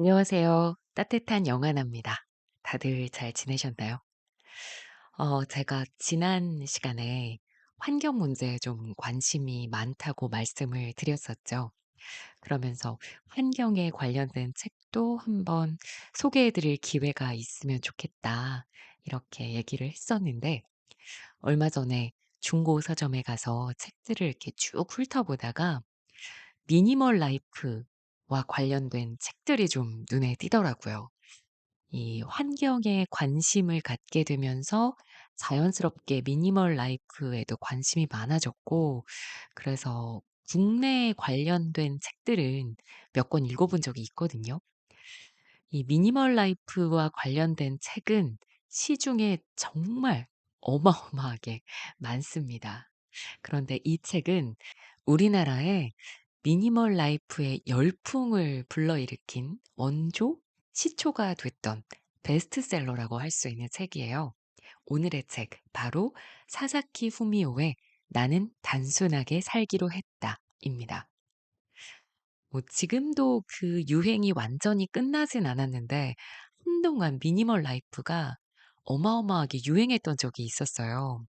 안녕하세요. 따뜻한 영아나입니다. 다들 잘 지내셨나요? 제가 지난 시간에 환경 문제에 좀 관심이 많다고 말씀을 드렸었죠. 그러면서 환경에 관련된 책도 한번 소개해 드릴 기회가 있으면 좋겠다. 이렇게 얘기를 했었는데, 얼마 전에 중고 서점에 가서 책들을 이렇게 쭉 훑어보다가 미니멀 라이프와 관련된 책들이 좀 눈에 띄더라고요. 이 환경에 관심을 갖게 되면서 자연스럽게 미니멀 라이프에도 관심이 많아졌고, 그래서 국내에 관련된 책들은 몇 권 읽어본 적이 있거든요. 이 미니멀 라이프와 관련된 책은 시중에 정말 어마어마하게 많습니다. 그런데 이 책은 우리나라에 미니멀 라이프의 열풍을 불러일으킨 원조, 시초가 됐던 베스트셀러라고 할 수 있는 책이에요. 오늘의 책, 바로 사사키 후미오의 나는 단순하게 살기로 했다 입니다. 뭐 지금도 그 유행이 완전히 끝나진 않았는데 한동안 미니멀 라이프가 어마어마하게 유행했던 적이 있었어요.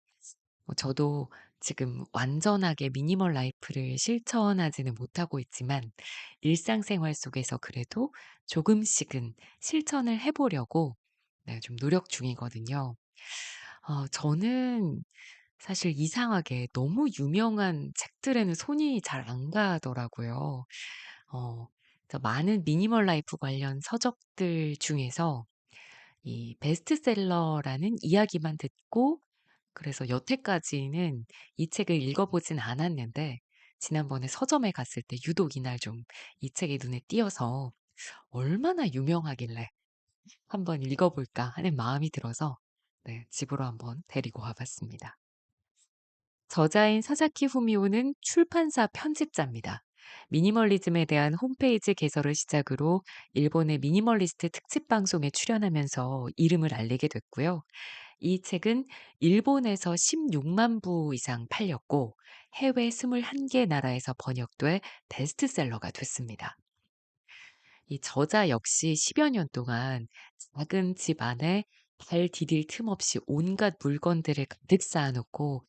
저도 지금 완전하게 미니멀 라이프를 실천하지는 못하고 있지만 일상생활 속에서 그래도 조금씩은 실천을 해 보려고 네 좀 노력 중이거든요. 저는 사실 이상하게 너무 유명한 책들에는 손이 잘 안 가더라고요. 어 그래서 많은 미니멀 라이프 관련 서적들 중에서 이 베스트셀러라는 이야기만 듣고, 그래서 여태까지는 이 책을 읽어보진 않았는데 지난번에 서점에 갔을 때 유독 이날 좀 이 책이 눈에 띄어서 '얼마나 유명하길래 한번 읽어볼까.' 하는 마음이 들어서 네 집으로 한번 데리고 와 봤습니다. 저자인 사사키 후미오는 출판사 편집자입니다. 미니멀리즘에 대한 홈페이지 개설을 시작으로 일본의 미니멀리스트 특집 방송에 출연하면서 이름을 알리게 됐고요. 이 책은 일본에서 16만 부 이상 팔렸고 해외 21개 나라에서 번역돼 베스트셀러가 됐습니다. 이 저자 역시 10여 년 동안 작은 집 안에 발 디딜 틈 없이 온갖 물건들을 가득 쌓아 놓고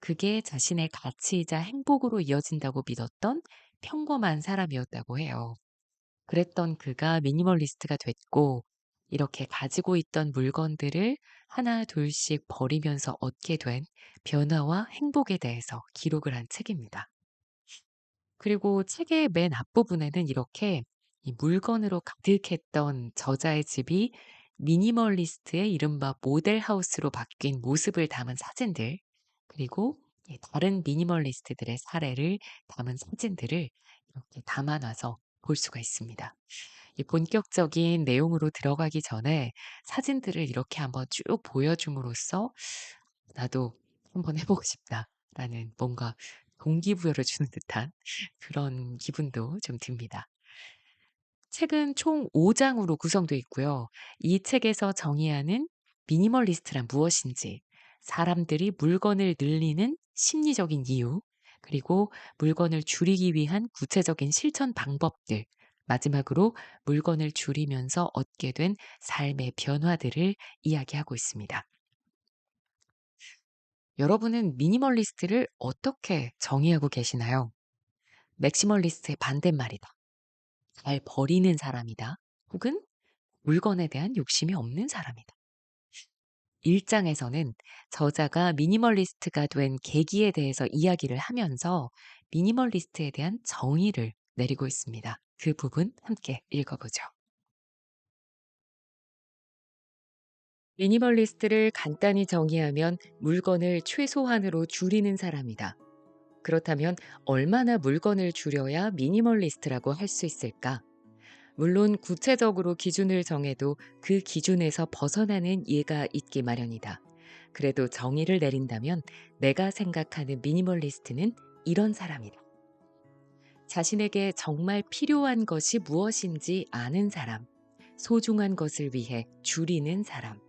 그게 자신의 가치이자 행복으로 이어진다고 믿었던 평범한 사람이었다고 해요. 그랬던 그가 미니멀리스트가 됐고, 이렇게 가지고 있던 물건들을 하나 둘씩 버리면서 얻게 된 변화와 행복에 대해서 기록을 한 책입니다. 그리고 책의 맨 앞부분에는 이렇게 이 물건으로 가득했던 저자의 집이 미니멀리스트의 이른바 모델 하우스로 바뀐 모습을 담은 사진들, 그리고 다른 미니멀리스트들의 사례를 담은 사진들을 이렇게 담아놔서 볼 수가 있습니다. 이 본격적인 내용으로 들어가기 전에 사진들을 이렇게 한번 쭉 보여줌으로써 '나도 한번 해 보고 싶다.'라는 뭔가 동기부여를 주는 듯한 그런 기분도 좀 듭니다. 책은 총 5 장으로 구성되어 있고요. 이 책에서 정의하는 미니멀리스트란 무엇인지, 사람들이 물건을 늘리는 심리적인 이유, 그리고 물건을 줄이기 위한 구체적인 실천 방법들, 마지막으로 물건을 줄이면서 얻게 된 삶의 변화들을 이야기하고 있습니다. 여러분은 미니멀리스트를 어떻게 정의하고 계시나요? 맥시멀리스트의 반대말이다. 잘 버리는 사람이다. 혹은 물건에 대한 욕심이 없는 사람이다. 1장에서는 저자가 미니멀리스트가 된 계기에 대해서 이야기를 하면서 미니멀리스트에 대한 정의를 내리고 있습니다. 그 부분 함께 읽어보죠. 미니멀리스트를 간단히 정의하면 물건을 최소한으로 줄이는 사람이다. 그렇다면 얼마나 물건을 줄여야 미니멀리스트라고 할 수 있을까? 물론 구체적으로 기준을 정해도 그 기준에서 벗어나는 예가 있기 마련이다. 그래도 정의를 내린다면 내가 생각하는 미니멀리스트는 이런 사람이다. 자신에게 정말 필요한 것이 무엇인지 아는 사람. 소중한 것을 위해 줄이는 사람.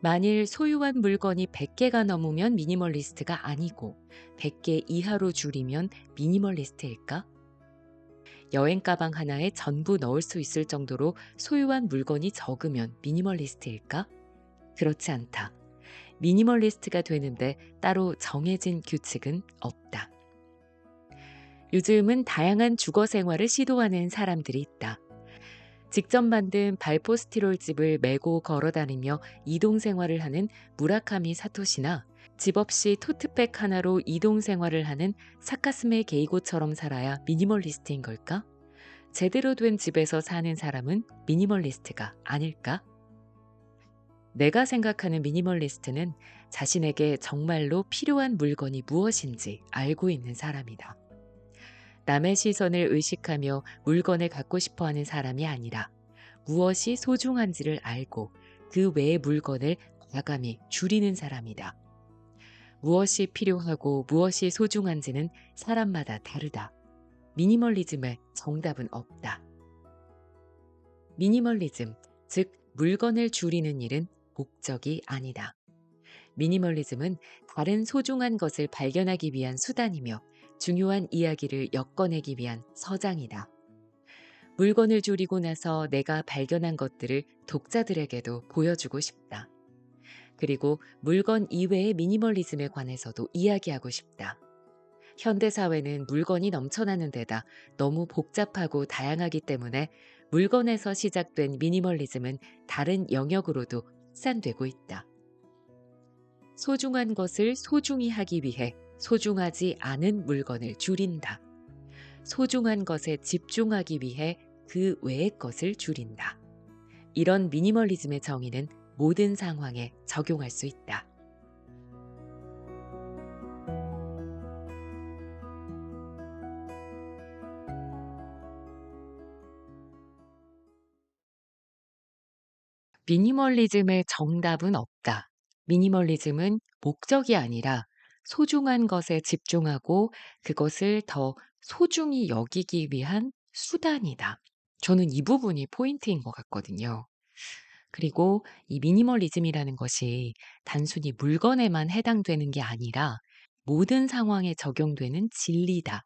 만일 소유한 물건이 100개가 넘으면 미니멀리스트가 아니고 100개 이하로 줄이면 미니멀리스트일까? 여행 가방 하나에 전부 넣을 수 있을 정도로 소유한 물건이 적으면 미니멀리스트일까? 그렇지 않다. 미니멀리스트가 되는데 따로 정해진 규칙은 없다. 요즘은 다양한 주거 생활을 시도하는 사람들이 있다. 직접 만든 발포스티롤 집을 메고 걸어 다니며 이동 생활을 하는 무라카미 사토시나 집 없이 토트백 하나로 이동 생활을 하는 사카스메 게이고처럼 살아야 미니멀리스트인 걸까? 제대로 된 집에서 사는 사람은 미니멀리스트가 아닐까? 내가 생각하는 미니멀리스트는 자신에게 정말로 필요한 물건이 무엇인지 알고 있는 사람이다. 남의 시선을 의식하며 물건을 갖고 싶어 하는 사람이 아니라 무엇이 소중한지를 알고 그 외의 물건을 과감히 줄이는 사람이다. 무엇이 필요하고 무엇이 소중한지는 사람마다 다르다. 미니멀리즘의 정답은 없다. 미니멀리즘, 즉 물건을 줄이는 일은 목적이 아니다. 미니멀리즘은 다른 소중한 것을 발견하기 위한 수단이며 중요한 이야기를 엮어내기 위한 서장이다. 물건을 줄이고 나서 내가 발견한 것들을 독자들에게도 보여주고 싶다. 그리고 물건 이외의 미니멀리즘에 관해서도 이야기하고 싶다. 현대사회는 물건이 넘쳐나는 데다 너무 복잡하고 다양하기 때문에 물건에서 시작된 미니멀리즘은 다른 영역으로도 확산되고 있다. 소중한 것을 소중히 하기 위해 소중하지 않은 물건을 줄인다. 소중한 것에 집중하기 위해 그 외의 것을 줄인다. 이런 미니멀리즘의 정의는 모든 상황에 적용할 수 있다. 미니멀리즘의 정답은 없다. 미니멀리즘은 목적이 아니라 소중한 것에 집중하고 그것을 더 소중히 여기기 위한 수단이다. 저는 이 부분이 포인트인 것 같거든요. 그리고 이 미니멀리즘이라는 것이 단순히 물건에만 해당되는 게 아니라 모든 상황에 적용되는 진리다.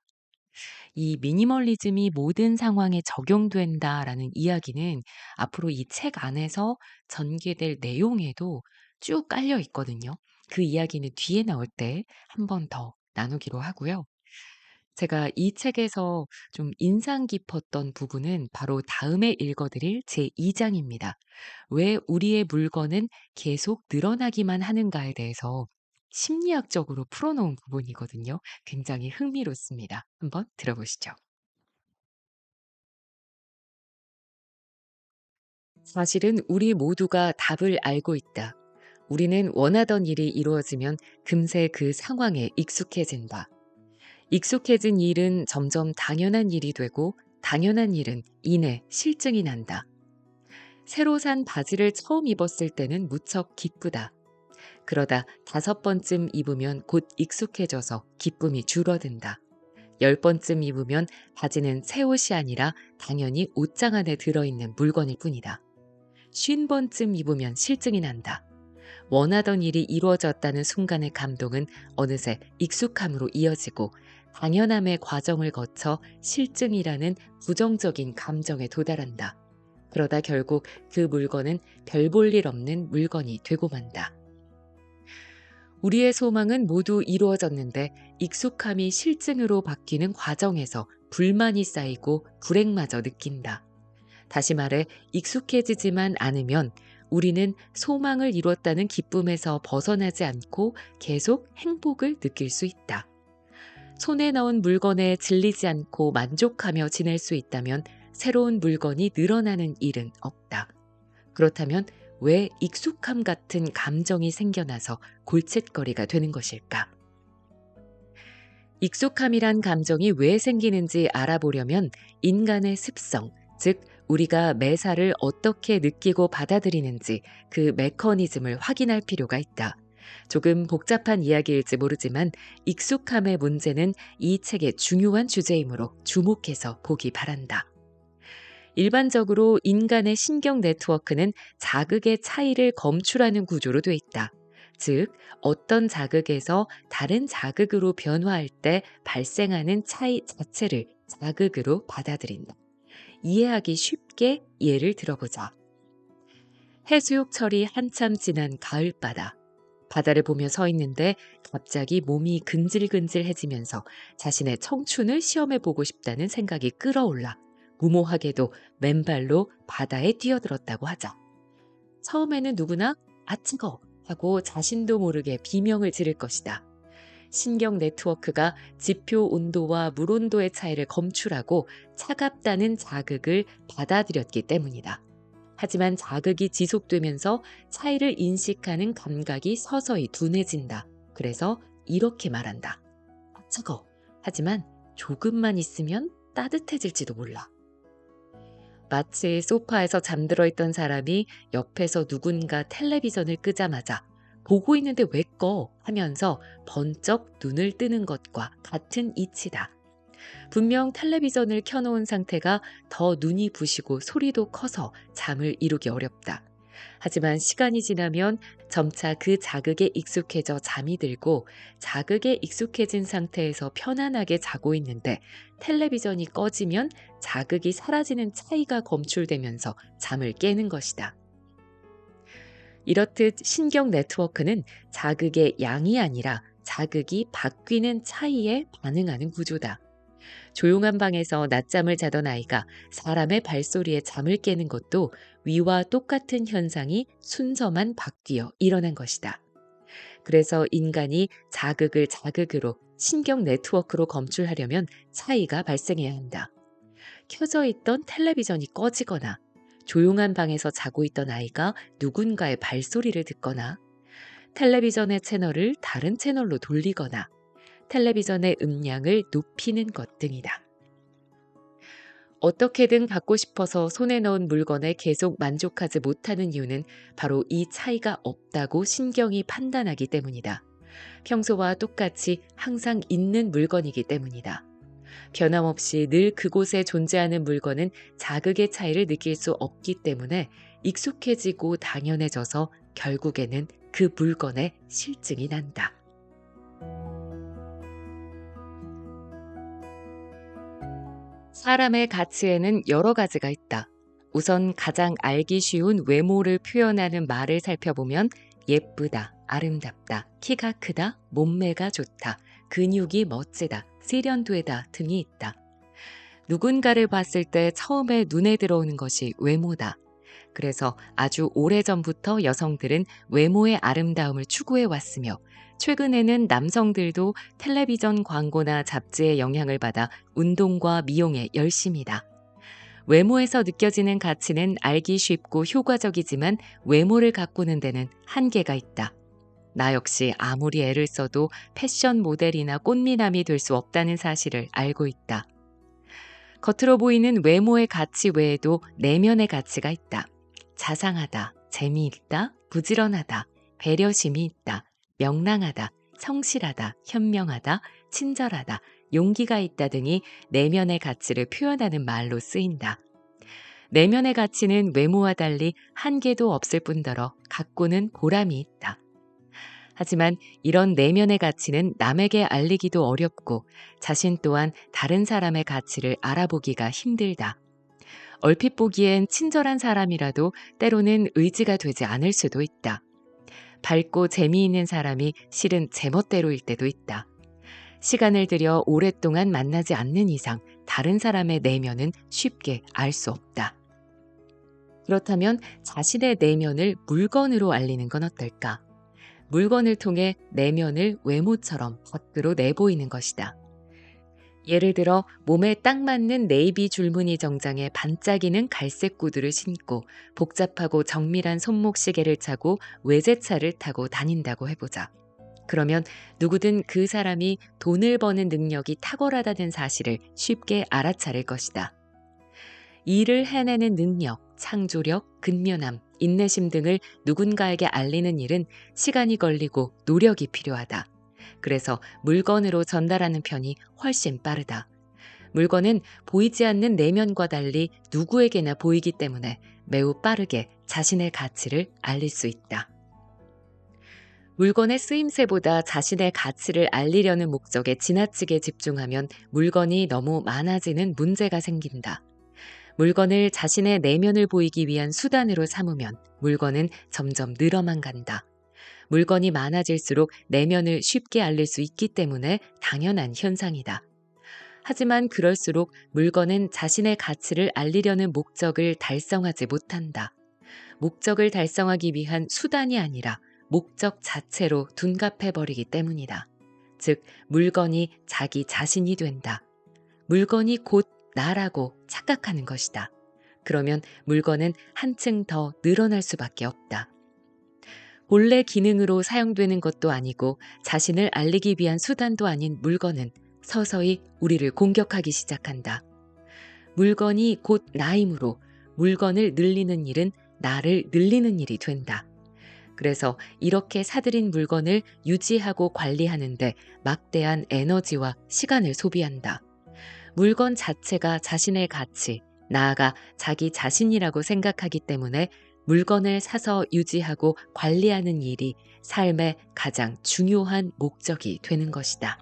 이 미니멀리즘이 모든 상황에 적용된다라는 이야기는 앞으로 이 책 안에서 전개될 내용에도 쭉 깔려 있거든요. 그 이야기는 뒤에 나올 때 한 번 더 나누기로 하고요. 제가 이 책에서 좀 인상 깊었던 부분은 바로 다음에 읽어드릴 제 2장입니다. 왜 우리의 물건은 계속 늘어나기만 하는가에 대해서 심리학적으로 풀어놓은 부분이거든요. 굉장히 흥미롭습니다. 한번 들어보시죠. 사실은 우리 모두가 답을 알고 있다. 우리는 원하던 일이 이루어지면 금세 그 상황에 익숙해진다. 익숙해진 일은 점점 당연한 일이 되고 당연한 일은 이내 실증이 난다. 새로 산 바지를 처음 입었을 때는 무척 기쁘다. 그러다 5번쯤 입으면 곧 익숙해져서 기쁨이 줄어든다. 10번쯤 입으면 바지는 새 옷이 아니라 당연히 옷장 안에 들어있는 물건일 뿐이다. 50번쯤 입으면 실증이 난다. 원하던 일이 이루어졌다는 순간의 감동은 어느새 익숙함으로 이어지고 당연함의 과정을 거쳐 실증이라는 부정적인 감정에 도달한다. 그러다 결국 그 물건은 별 볼 일 없는 물건이 되고 만다. 우리의 소망은 모두 이루어졌는데 익숙함이 실증으로 바뀌는 과정에서 불만이 쌓이고 불행마저 느낀다. 다시 말해 익숙해지지만 않으면 우리는 소망을 이뤘다는 기쁨에서 벗어나지 않고 계속 행복을 느낄 수 있다. 손에 넣은 물건에 질리지 않고 만족하며 지낼 수 있다면 새로운 물건이 늘어나는 일은 없다. 그렇다면 왜 익숙함 같은 감정이 생겨나서 골칫거리가 되는 것일까? 익숙함이란 감정이 왜 생기는지 알아보려면 인간의 습성, 즉 우리가 매사를 어떻게 느끼고 받아들이는지 그 메커니즘을 확인할 필요가 있다. 조금 복잡한 이야기일지 모르지만 익숙함의 문제는 이 책의 중요한 주제이므로 주목해서 보기 바란다. 일반적으로 인간의 신경 네트워크는 자극의 차이를 검출하는 구조로 돼 있다. 즉, 어떤 자극에서 다른 자극으로 변화할 때 발생하는 차이 자체를 자극으로 받아들인다. 이해하기 쉽게 예를 들어보자. 해수욕철이 한참 지난 가을바다. 바다를 보며 서 있는데 갑자기 몸이 근질근질해지면서 자신의 청춘을 시험해 보고 싶다는 생각이 끌어올라 무모하게도 맨발로 바다에 뛰어들었다고 하자. 처음에는 누구나 아 뜨거 하고 자신도 모르게 비명을 지를 것이다. 신경 네트워크가 지표 온도와 물 온도의 차이를 검출하고 차갑다는 자극을 받아들였기 때문이다. 하지만 자극이 지속되면서 차이를 인식하는 감각이 서서히 둔해진다. 그래서 이렇게 말한다. 아, 차가워. 하지만 조금만 있으면 따뜻해질지도 몰라. 마치 소파에서 잠들어 있던 사람이 옆에서 누군가 텔레비전을 끄자마자 보고 있는데 왜 꺼? 하면서 번쩍 눈을 뜨는 것과 같은 이치다. 분명 텔레비전을 켜놓은 상태가 더 눈이 부시고 소리도 커서 잠을 이루기 어렵다. 하지만 시간이 지나면 점차 그 자극에 익숙해져 잠이 들고 자극에 익숙해진 상태에서 편안하게 자고 있는데 텔레비전이 꺼지면 자극이 사라지는 차이가 검출되면서 잠을 깨는 것이다. 이렇듯 신경 네트워크는 자극의 양이 아니라 자극이 바뀌는 차이에 반응하는 구조다. 조용한 방에서 낮잠을 자던 아이가 사람의 발소리에 잠을 깨는 것도 위와 똑같은 현상이 순서만 바뀌어 일어난 것이다. 그래서 인간이 자극을 자극으로 신경 네트워크로 검출하려면 차이가 발생해야 한다. 켜져 있던 텔레비전이 꺼지거나 조용한 방에서 자고 있던 아이가 누군가의 발소리를 듣거나 텔레비전의 채널을 다른 채널로 돌리거나 텔레비전의 음량을 높이는 것 등이다. 어떻게든 갖고 싶어서 손에 넣은 물건에 계속 만족하지 못하는 이유는 바로 이 차이가 없다고 신경이 판단하기 때문이다. 평소와 똑같이 항상 있는 물건이기 때문이다. 변함없이 늘 그곳에 존재하는 물건은 자극의 차이를 느낄 수 없기 때문에 익숙해지고 당연해져서 결국에는 그 물건에 실증이 난다. 사람의 가치에는 여러 가지가 있다. 우선 가장 알기 쉬운 외모를 표현하는 말을 살펴보면 예쁘다, 아름답다, 키가 크다, 몸매가 좋다, 근육이 멋지다, 세련되다 등이 있다. 누군가를 봤을 때 처음에 눈에 들어오는 것이 외모다. 그래서 아주 오래전부터 여성들은 외모의 아름다움을 추구해 왔으며 최근에는 남성들도 텔레비전 광고나 잡지의 영향을 받아 운동과 미용에 열심이다. 외모에서 느껴지는 가치는 알기 쉽고 효과적이지만 외모를 가꾸는 데는 한계가 있다. 나 역시 아무리 애를 써도 패션 모델이나 꽃미남이 될 수 없다는 사실을 알고 있다. 겉으로 보이는 외모의 가치 외에도 내면의 가치가 있다. 자상하다, 재미있다, 부지런하다, 배려심이 있다, 명랑하다, 성실하다, 현명하다, 친절하다, 용기가 있다 등이 내면의 가치를 표현하는 말로 쓰인다. 내면의 가치는 외모와 달리 한계도 없을 뿐더러 가꾸는 보람이 있다. 하지만 이런 내면의 가치는 남에게 알리기도 어렵고 자신 또한 다른 사람의 가치를 알아보기가 힘들다. 얼핏 보기엔 친절한 사람이라도 때로는 의지가 되지 않을 수도 있다. 밝고 재미있는 사람이 실은 제멋대로일 때도 있다. 시간을 들여 오랫동안 만나지 않는 이상 다른 사람의 내면은 쉽게 알 수 없다. 그렇다면 자신의 내면을 물건으로 알리는 건 어떨까? 물건을 통해 내면을 외모처럼 밖으로 내보이는 것이다. 예를 들어 몸에 딱 맞는 네이비 줄무늬 정장에 반짝이는 갈색 구두를 신고 복잡하고 정밀한 손목시계를 차고 외제차를 타고 다닌다고 해보자. 그러면 누구든 그 사람이 돈을 버는 능력이 탁월하다는 사실을 쉽게 알아차릴 것이다. 일을 해내는 능력, 창조력, 근면함, 인내심 등을 누군가에게 알리는 일은 시간이 걸리고 노력이 필요하다. 그래서 물건으로 전달하는 편이 훨씬 빠르다. 물건은 보이지 않는 내면과 달리 누구에게나 보이기 때문에 매우 빠르게 자신의 가치를 알릴 수 있다. 물건의 쓰임새보다 자신의 가치를 알리려는 목적에 지나치게 집중하면 물건이 너무 많아지는 문제가 생긴다. 물건을 자신의 내면을 보이기 위한 수단으로 삼으면 물건은 점점 늘어만 간다. 물건이 많아질수록 내면을 쉽게 알릴 수 있기 때문에 당연한 현상이다. 하지만 그럴수록 물건은 자신의 가치를 알리려는 목적을 달성하지 못한다. 목적을 달성하기 위한 수단이 아니라 목적 자체로 둔갑해버리기 때문이다. 즉, 물건이 자기 자신이 된다. 물건이 곧 나라고 착각하는 것이다. 그러면 물건은 한층 더 늘어날 수밖에 없다. 본래 기능으로 사용되는 것도 아니고 자신을 알리기 위한 수단도 아닌 물건은 서서히 우리를 공격하기 시작한다. 물건이 곧 나이므로 물건을 늘리는 일은 나를 늘리는 일이 된다. 그래서 이렇게 사들인 물건을 유지하고 관리하는데 막대한 에너지와 시간을 소비한다. 물건 자체가 자신의 가치, 나아가 자기 자신이라고 생각하기 때문에 물건을 사서 유지하고 관리하는 일이 삶의 가장 중요한 목적이 되는 것이다.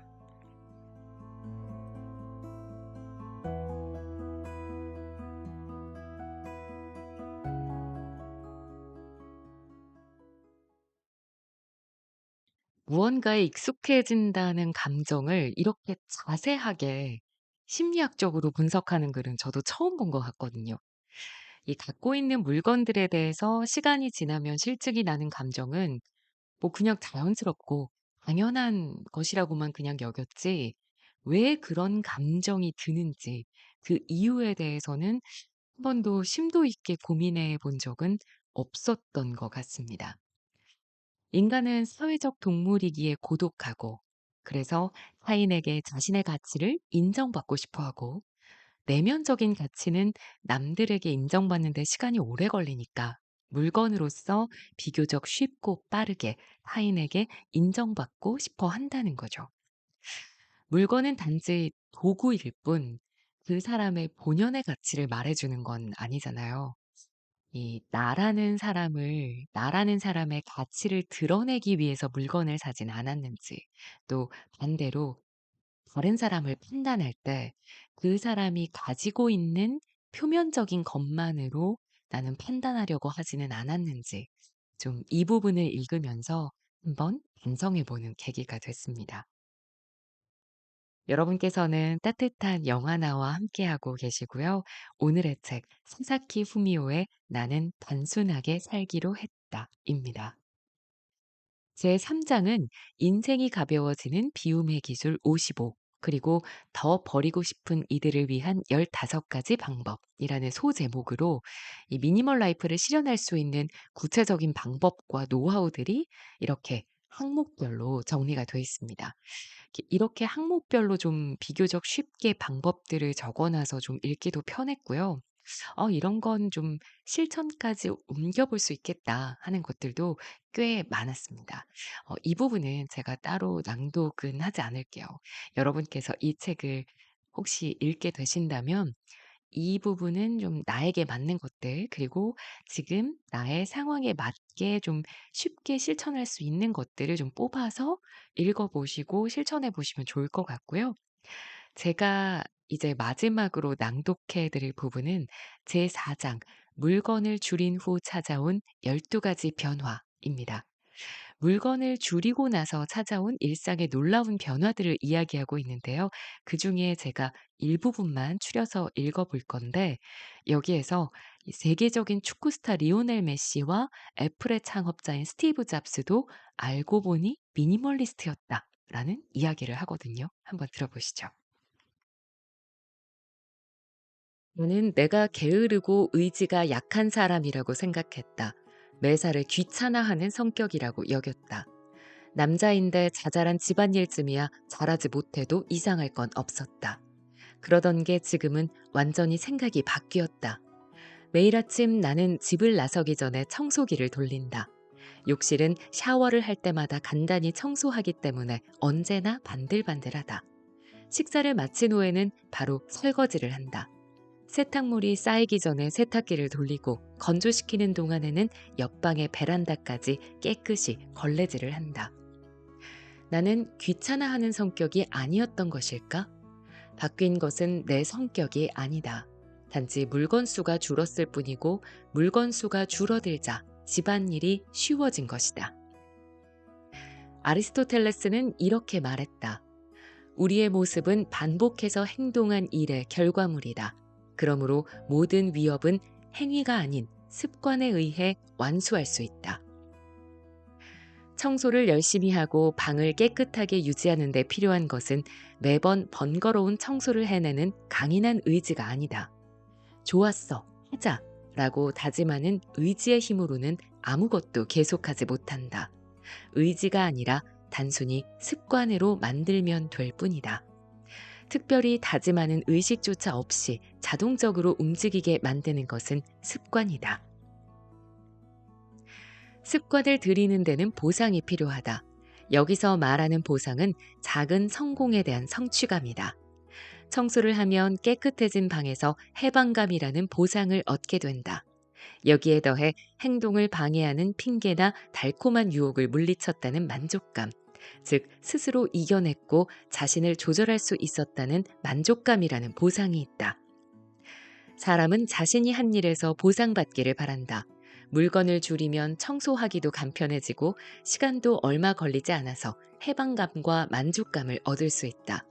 무언가에 익숙해진다는 감정을 이렇게 자세하게 심리학적으로 분석하는 글은 저도 처음 본 것 같거든요. 이 갖고 있는 물건들에 대해서 시간이 지나면 실증이 나는 감정은 뭐 그냥 자연스럽고 당연한 것이라고만 그냥 여겼지, 왜 그런 감정이 드는지 그 이유에 대해서는 한 번도 심도 있게 고민해 본 적은 없었던 것 같습니다. 인간은 사회적 동물이기에 고독하고, 그래서 타인에게 자신의 가치를 인정받고 싶어 하고, 내면적인 가치는 남들에게 인정받는 데 시간이 오래 걸리니까 물건으로서 비교적 쉽고 빠르게 타인에게 인정받고 싶어 한다는 거죠. 물건은 단지 도구일 뿐 그 사람의 본연의 가치를 말해주는 건 아니잖아요. 이 나라는 사람의 가치를 드러내기 위해서 물건을 사진 않았는지, 또 반대로 다른 사람을 판단할 때 그 사람이 가지고 있는 표면적인 것만으로 나는 판단하려고 하지는 않았는지, 좀 이 부분을 읽으면서 한번 반성해 보는 계기가 됐습니다. 여러분께서는 따뜻한 영화나와 함께하고 계시고요. 오늘의 책 사사키 후미오의 나는 단순하게 살기로 했다입니다. 제 3장은 인생이 가벼워지는 비움의 기술 55, 그리고 더 버리고 싶은 이들을 위한 15가지 방법이라는 소제목으로 이 미니멀 라이프를 실현할 수 있는 구체적인 방법과 노하우들이 이렇게 항목별로 정리가 되어 있습니다. 이렇게 항목별로 좀 비교적 쉽게 방법들을 적어 놔서 좀 읽기도 편했고요. '이런 건 좀 실천까지 옮겨 볼 수 있겠다.' 하는 것들도 꽤 많았습니다. 이 부분은 제가 따로 낭독은 하지 않을게요. 여러분께서 이 책을 혹시 읽게 되신다면 이 부분은 좀 나에게 맞는 것들, 그리고 지금 나의 상황에 맞게 좀 쉽게 실천할 수 있는 것들을 좀 뽑아서 읽어 보시고 실천해 보시면 좋을 것 같고요. 제가 이제 마지막으로 낭독해 드릴 부분은 제 4장 물건을 줄인 후 찾아온 12가지 변화입니다. 물건을 줄이고 나서 찾아온 일상의 놀라운 변화들을 이야기하고 있는데요. 그중에 제가 일부분만 추려서 읽어 볼 건데, 여기에서 이 세계적인 축구 스타 리오넬 메시와 애플의 창업자인 스티브 잡스도 알고 보니 미니멀리스트였다라는 이야기를 하거든요. 한번 들어보시죠. 나는 내가 게으르고 의지가 약한 사람이라고 생각했다. 매사를 귀찮아하는 성격이라고 여겼다. 남자인데 자잘한 집안일쯤이야 잘하지 못해도 이상할 건 없었다. 그러던 게 지금은 완전히 생각이 바뀌었다. 매일 아침 나는 집을 나서기 전에 청소기를 돌린다. 욕실은 샤워를 할 때마다 간단히 청소하기 때문에 언제나 반들반들하다. 식사를 마친 후에는 바로 설거지를 한다. 세탁물이 쌓이기 전에 세탁기를 돌리고 건조시키는 동안에는 옆방의 베란다까지 깨끗이 걸레질을 한다. 나는 귀찮아하는 성격이 아니었던 것일까? 바뀐 것은 내 성격이 아니다. 단지 물건 수가 줄었을 뿐이고 물건 수가 줄어들자 집안일이 쉬워진 것이다. 아리스토텔레스는 이렇게 말했다. 우리의 모습은 반복해서 행동한 일의 결과물이다. 그러므로 모든 위협은 행위가 아닌 습관에 의해 완수할 수 있다. 청소를 열심히 하고 방을 깨끗하게 유지하는 데 필요한 것은 매번 번거로운 청소를 해내는 강인한 의지가 아니다. 좋았어, 하자 라고 다짐하는 의지의 힘으로는 아무것도 계속하지 못한다. 의지가 아니라 단순히 습관으로 만들면 될 뿐이다. 특별히 다짐하는 의식조차 없이 자동적으로 움직이게 만드는 것은 습관이다. 습관을 들이는 데는 보상이 필요하다. 여기서 말하는 보상은 작은 성공에 대한 성취감이다. 청소를 하면 깨끗해진 방에서 해방감이라는 보상을 얻게 된다. 여기에 더해 행동을 방해하는 핑계나 달콤한 유혹을 물리쳤다는 만족감, 즉 스스로 이겨냈고 자신을 조절할 수 있었다는 만족감이라는 보상이 있다. 사람은 자신이 한 일에서 보상받기를 바란다. 물건을 줄이면 청소하기도 간편해지고 시간도 얼마 걸리지 않아서 해방감과 만족감을 얻을 수 있다.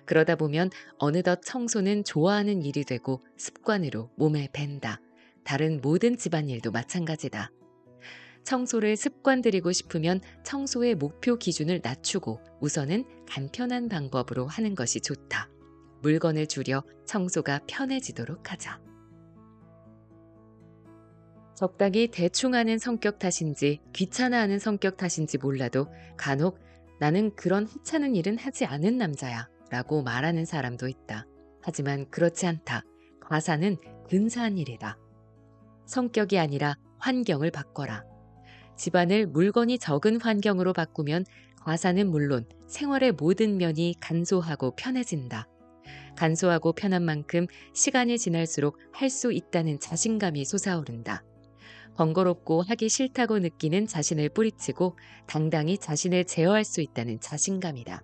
그러다 보면 어느덧 청소는 좋아하는 일이 되고 습관으로 몸에 밴다. 다른 모든 집안일도 마찬가지다. 청소를 습관들이고 싶으면 청소의 목표 기준을 낮추고 우선은 간편한 방법으로 하는 것이 좋다. 물건을 줄여 청소가 편해지도록 하자. 적당히 대충 하는 성격 탓인지 귀찮아하는 성격 탓인지 몰라도 간혹 나는 그런 하찮은 일은 하지 않은 남자야 라고 말하는 사람도 있다. 하지만 그렇지 않다. 과사는 근사한 일이다. 성격이 아니라 환경을 바꿔라. 집안을 물건이 적은 환경으로 바꾸면 과사는 물론 생활의 모든 면이 간소하고 편해진다. 간소하고 편한 만큼 시간이 지날수록 할 수 있다는 자신감이 솟아오른다. 번거롭고 하기 싫다고 느끼는 자신을 뿌리치고 당당히 자신을 제어할 수 있다는 자신감이다.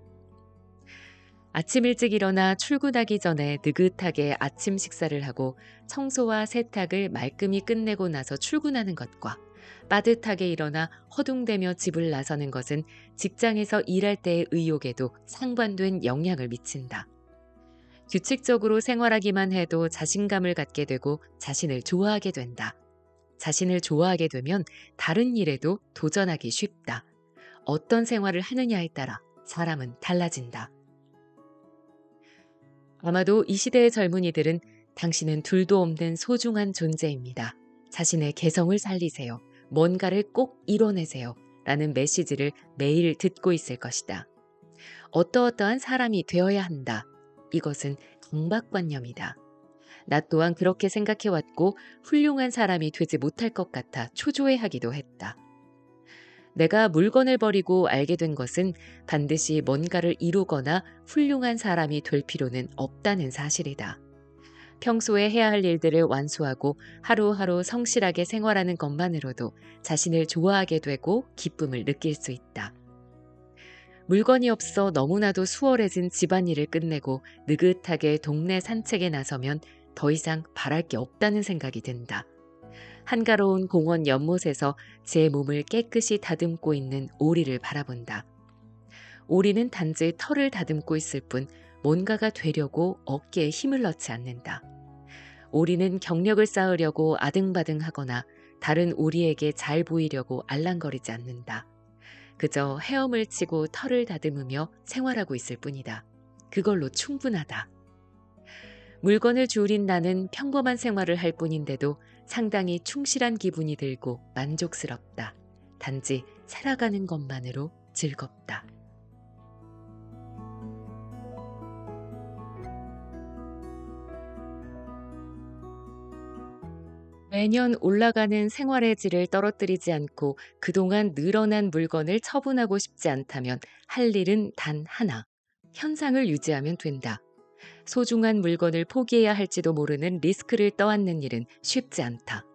아침 일찍 일어나 출근하기 전에 느긋하게 아침 식사를 하고 청소와 세탁을 말끔히 끝내고 나서 출근하는 것과 빠듯하게 일어나 허둥대며 집을 나서는 것은 직장에서 일할 때의 의욕에도 상반된 영향을 미친다. 규칙적으로 생활하기만 해도 자신감을 갖게 되고 자신을 좋아하게 된다. 자신을 좋아하게 되면 다른 일에도 도전하기 쉽다. 어떤 생활을 하느냐에 따라 사람은 달라진다. 아마도 이 시대의 젊은이들은 당신은 둘도 없는 소중한 존재입니다. 자신의 개성을 살리세요. 뭔가를 꼭 이뤄내세요. 라는 메시지를 매일 듣고 있을 것이다. 어떠어떠한 사람이 되어야 한다. 이것은 강박관념이다. 나 또한 그렇게 생각해왔고 훌륭한 사람이 되지 못할 것 같아 초조해하기도 했다. 내가 물건을 버리고 알게 된 것은 반드시 뭔가를 이루거나 훌륭한 사람이 될 필요는 없다는 사실이다. 평소에 해야 할 일들을 완수하고 하루하루 성실하게 생활하는 것만으로도 자신을 좋아하게 되고 기쁨을 느낄 수 있다. 물건이 없어 너무나도 수월해진 집안일을 끝내고 느긋하게 동네 산책에 나서면 더 이상 바랄 게 없다는 생각이 든다. 한가로운 공원 연못에서 제 몸을 깨끗이 다듬고 있는 오리를 바라본다. 오리는 단지 털을 다듬고 있을 뿐 뭔가가 되려고 어깨에 힘을 넣지 않는다. 오리는 경력을 쌓으려고 아등바등하거나 다른 오리에게 잘 보이려고 알랑거리지 않는다. 그저 헤엄을 치고 털을 다듬으며 생활하고 있을 뿐이다. 그걸로 충분하다. 물건을 줄인 나는 평범한 생활을 할 뿐인데도 상당히 충실한 기분이 들고 만족스럽다. 단지 살아가는 것만으로 즐겁다. 매년 올라가는 생활의 질을 떨어뜨리지 않고 그동안 늘어난 물건을 처분하고 싶지 않다면 할 일은 단 하나. 현상을 유지하면 된다. 소중한 물건을 포기해야 할지도 모르는 리스크를 떠안는 일은 쉽지 않다.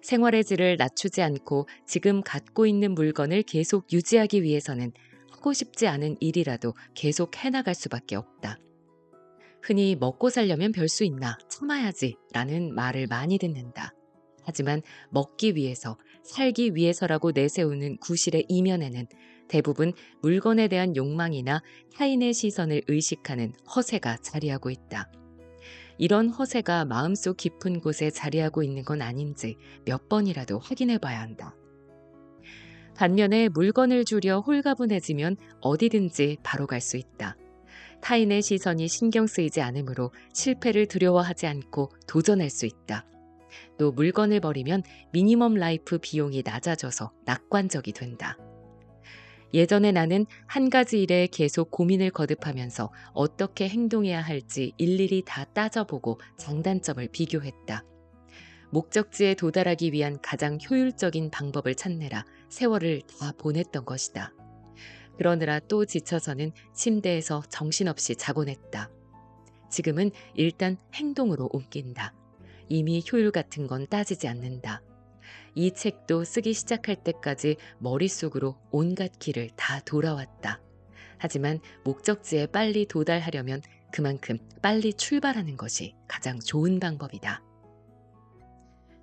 생활의 질을 낮추지 않고 지금 갖고 있는 물건을 계속 유지하기 위해서는 하고 싶지 않은 일이라도 계속 해나갈 수밖에 없다. 흔히 먹고 살려면 별 수 있나 참아야지 라는 말을 많이 듣는다. 하지만 먹기 위해서, 살기 위해서라고 내세우는 구실의 이면에는 대부분 물건에 대한 욕망이나 타인의 시선을 의식하는 허세가 자리하고 있다. 이런 허세가 마음속 깊은 곳에 자리하고 있는 건 아닌지 몇 번이라도 확인해 봐야 한다. 반면에 물건을 줄여 홀가분해지면 어디든지 바로 갈 수 있다. 타인의 시선이 신경 쓰이지 않으므로 실패를 두려워하지 않고 도전할 수 있다. 또 물건을 버리면 미니멈 라이프 비용이 낮아져서 낙관적이 된다. 예전에 나는 한 가지 일에 계속 고민을 거듭하면서 어떻게 행동해야 할지 일일이 다 따져보고 장단점을 비교했다. 목적지에 도달하기 위한 가장 효율적인 방법을 찾느라 세월을 다 보냈던 것이다. 그러느라 또 지쳐서는 침대에서 정신없이 자곤 했다. 지금은 일단 행동으로 옮긴다. 이미 효율 같은 건 따지지 않는다. 이 책도 쓰기 시작할 때까지 머릿속으로 온갖 길을 다 돌아왔다. 하지만 목적지에 빨리 도달하려면 그만큼 빨리 출발하는 것이 가장 좋은 방법이다.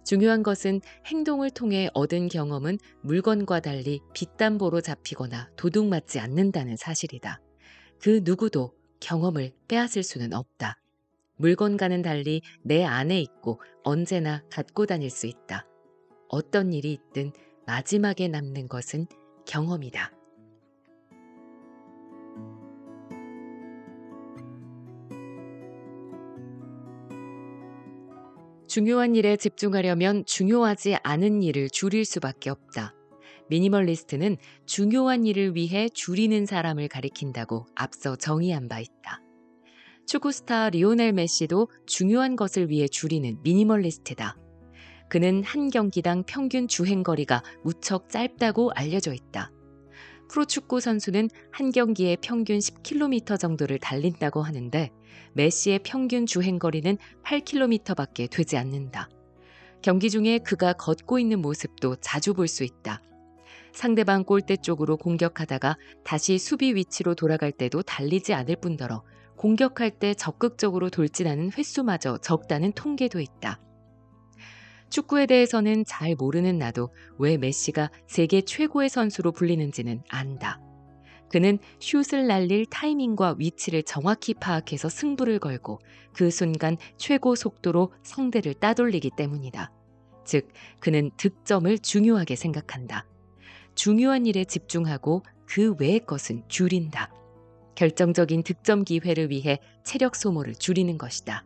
중요한 것은 행동을 통해 얻은 경험은 물건과 달리 빚담보로 잡히거나 도둑맞지 않는다는 사실이다. 그 누구도 경험을 빼앗을 수는 없다. 물건과는 달리 내 안에 있고 언제나 갖고 다닐 수 있다. 어떤 일이 있든 마지막에 남는 것은 경험이다. 중요한 일에 집중하려면 중요하지 않은 일을 줄일 수밖에 없다. 미니멀리스트는 중요한 일을 위해 줄이는 사람을 가리킨다고 앞서 정의한 바 있다. 축구 스타 리오넬 메시도 중요한 것을 위해 줄이는 미니멀리스트다. 그는 한 경기당 평균 주행거리가 무척 짧다고 알려져 있다. 프로축구 선수는 한 경기에 평균 10km 정도를 달린다고 하는데 메시의 평균 주행거리는 8km밖에 되지 않는다. 경기 중에 그가 걷고 있는 모습도 자주 볼 수 있다. 상대방 골대 쪽으로 공격하다가 다시 수비 위치로 돌아갈 때도 달리지 않을 뿐더러 공격할 때 적극적으로 돌진하는 횟수마저 적다는 통계도 있다. 축구에 대해서는 잘 모르는 나도 왜 메시가 세계 최고의 선수로 불리는지는 안다. 그는 슛을 날릴 타이밍과 위치를 정확히 파악해서 승부를 걸고 그 순간 최고 속도로 상대를 따돌리기 때문이다. 즉, 그는 득점을 중요하게 생각한다. 중요한 일에 집중하고 그 외의 것은 줄인다. 결정적인 득점 기회를 위해 체력 소모를 줄이는 것이다.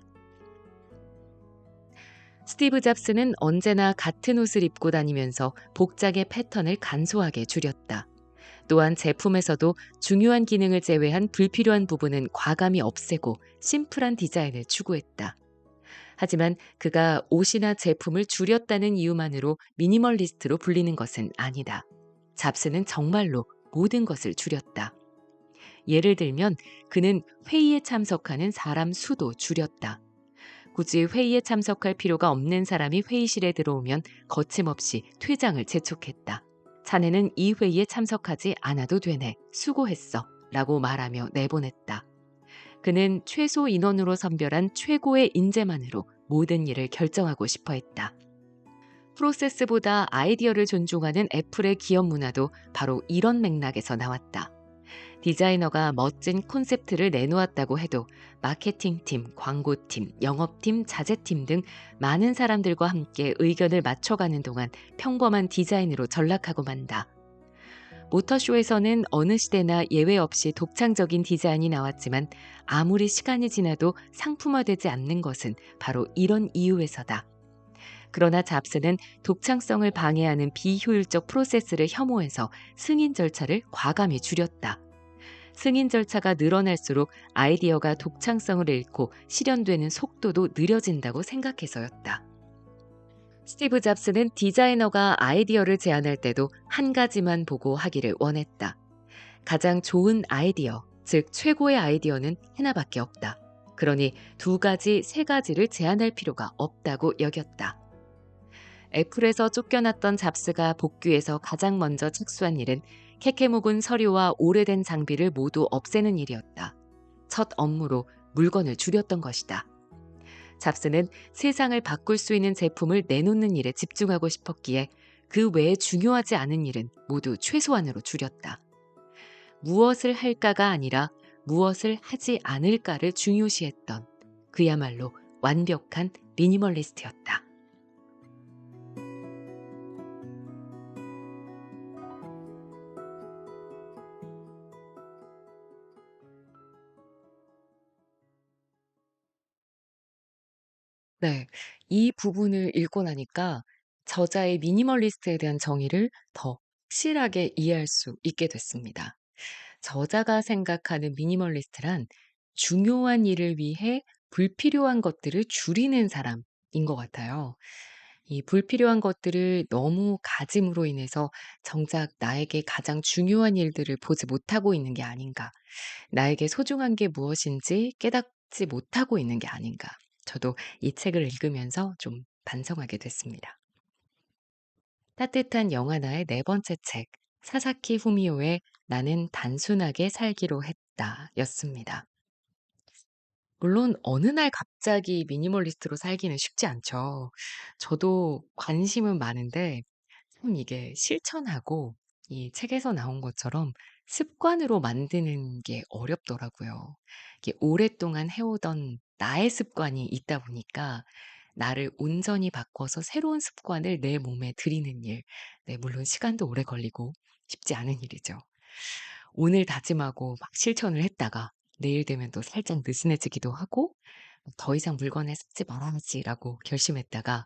스티브 잡스는 언제나 같은 옷을 입고 다니면서 복장의 패턴을 간소하게 줄였다. 또한 제품에서도 중요한 기능을 제외한 불필요한 부분은 과감히 없애고 심플한 디자인을 추구했다. 하지만 그가 옷이나 제품을 줄였다는 이유만으로 미니멀리스트로 불리는 것은 아니다. 잡스는 정말로 모든 것을 줄였다. 예를 들면 그는 회의에 참석하는 사람 수도 줄였다. 굳이 회의에 참석할 필요가 없는 사람이 회의실에 들어오면 거침없이 퇴장을 재촉했다. 자네는 이 회의에 참석하지 않아도 되네. 수고했어. 라고 말하며 내보냈다. 그는 최소 인원으로 선별한 최고의 인재만으로 모든 일을 결정하고 싶어 했다. 프로세스보다 아이디어를 존중하는 애플의 기업 문화도 바로 이런 맥락에서 나왔다. 디자이너가 멋진 콘셉트를 내놓았다고 해도 마케팅팀, 광고팀, 영업팀, 자재팀 등 많은 사람들과 함께 의견을 맞춰가는 동안 평범한 디자인으로 전락하고 만다. 모터쇼에서는 어느 시대나 예외 없이 독창적인 디자인이 나왔지만 아무리 시간이 지나도 상품화되지 않는 것은 바로 이런 이유에서다. 그러나 잡스는 독창성을 방해하는 비효율적 프로세스를 혐오해서 승인 절차를 과감히 줄였다. 승인 절차가 늘어날수록 아이디어가 독창성을 잃고 실현되는 속도도 느려진다고 생각해서였다. 스티브 잡스는 디자이너가 아이디어를 제안할 때도 한 가지만 보고 하기를 원했다. 가장 좋은 아이디어, 즉 최고의 아이디어는 하나밖에 없다. 그러니 두 가지, 세 가지를 제한할 필요가 없다고 여겼다. 애플에서 쫓겨났던 잡스가 복귀해서 가장 먼저 착수한 일은 캐캐묵은 서류와 오래된 장비를 모두 없애는 일이었다. 첫 업무로 물건을 줄였던 것이다. 잡스는 세상을 바꿀 수 있는 제품을 내놓는 일에 집중하고 싶었기에 그 외에 중요하지 않은 일은 모두 최소한으로 줄였다. 무엇을 할까가 아니라 무엇을 하지 않을까를 중요시했던 그야말로 완벽한 미니멀리스트였다. 네. 이 부분을 읽고 나니까 저자의 미니멀리스트에 대한 정의를 더 확실하게 이해할 수 있게 됐습니다. 저자가 생각하는 미니멀리스트란 중요한 일을 위해 불필요한 것들을 줄이는 사람인 것 같아요. 이 불필요한 것들을 너무 가짐으로 인해서 정작 나에게 가장 중요한 일들을 보지 못하고 있는 게 아닌가. 나에게 소중한 게 무엇인지 깨닫지 못하고 있는 게 아닌가. 저도 이 책을 읽으면서 좀 반성하게 됐습니다. 따뜻한 영하나의 네 번째 책, 사사키 후미오의 나는 단순하게 살기로 했다 였습니다. 물론 어느 날 갑자기 미니멀리스트로 살기는 쉽지 않죠. 저도 관심은 많은데 참 이게 실천하고 이 책에서 나온 것처럼 습관으로 만드는 게 어렵더라고요. 이게 오랫동안 해오던 나의 습관이 있다 보니까 나를 온전히 바꿔서 새로운 습관을 내 몸에 들이는 일. 네, 물론 시간도 오래 걸리고 쉽지 않은 일이죠. 오늘 다짐하고 막 실천을 했다가 내일 되면 또 살짝 느슨해지기도 하고 더 이상 물건을 사지 말아야지라고 결심했다가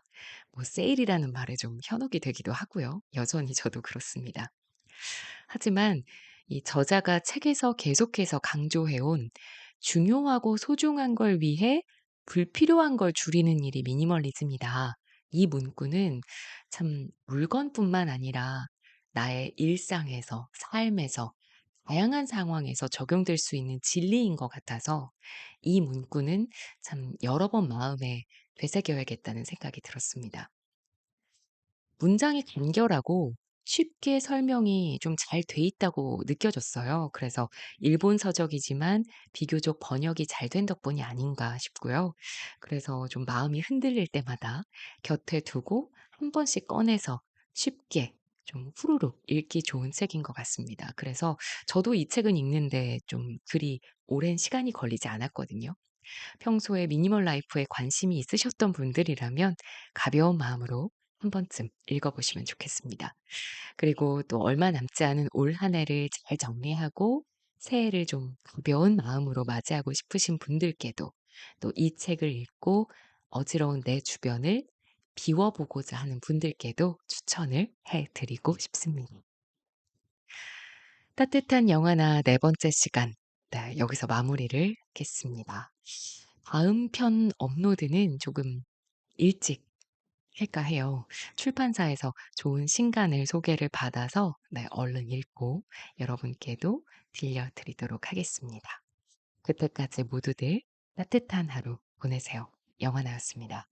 뭐 세일이라는 말에 좀 현혹이 되기도 하고요. 여전히 저도 그렇습니다. 하지만 이 저자가 책에서 계속해서 강조해온 중요하고 소중한 걸 위해 불필요한 걸 줄이는 일이 미니멀리즘이다. 이 문구는 참 물건뿐만 아니라 나의 일상에서, 삶에서, 다양한 상황에서 적용될 수 있는 진리인 것 같아서 이 문구는 참 여러 번 마음에 되새겨야겠다는 생각이 들었습니다. 문장이 간결하고 쉽게 설명이 좀 잘 돼 있다고 느껴졌어요. 그래서 일본 서적이지만 비교적 번역이 잘 된 덕분이 아닌가 싶고요. 그래서 좀 마음이 흔들릴 때마다 곁에 두고 한 번씩 꺼내서 쉽게 좀 후루룩 읽기 좋은 책인 것 같습니다. 그래서 저도 이 책은 읽는데 좀 그리 오랜 시간이 걸리지 않았거든요. 평소에 미니멀 라이프에 관심이 있으셨던 분들이라면 가벼운 마음으로 한 번쯤 읽어보시면 좋겠습니다. 그리고 또 얼마 남지 않은 올 한 해를 잘 정리하고 새해를 좀 가벼운 마음으로 맞이하고 싶으신 분들께도 또 이 책을 읽고 어지러운 내 주변을 비워보고자 하는 분들께도 추천을 해드리고 싶습니다. 따뜻한 영화나 네 번째 시간. 네, 여기서 마무리를 하겠습니다. 다음 편 업로드는 조금 일찍 할까 해요. 출판사에서 좋은 신간을 소개를 받아서 네, 얼른 읽고 여러분께도 들려드리도록 하겠습니다. 그때까지 모두들 따뜻한 하루 보내세요. 영화나였습니다.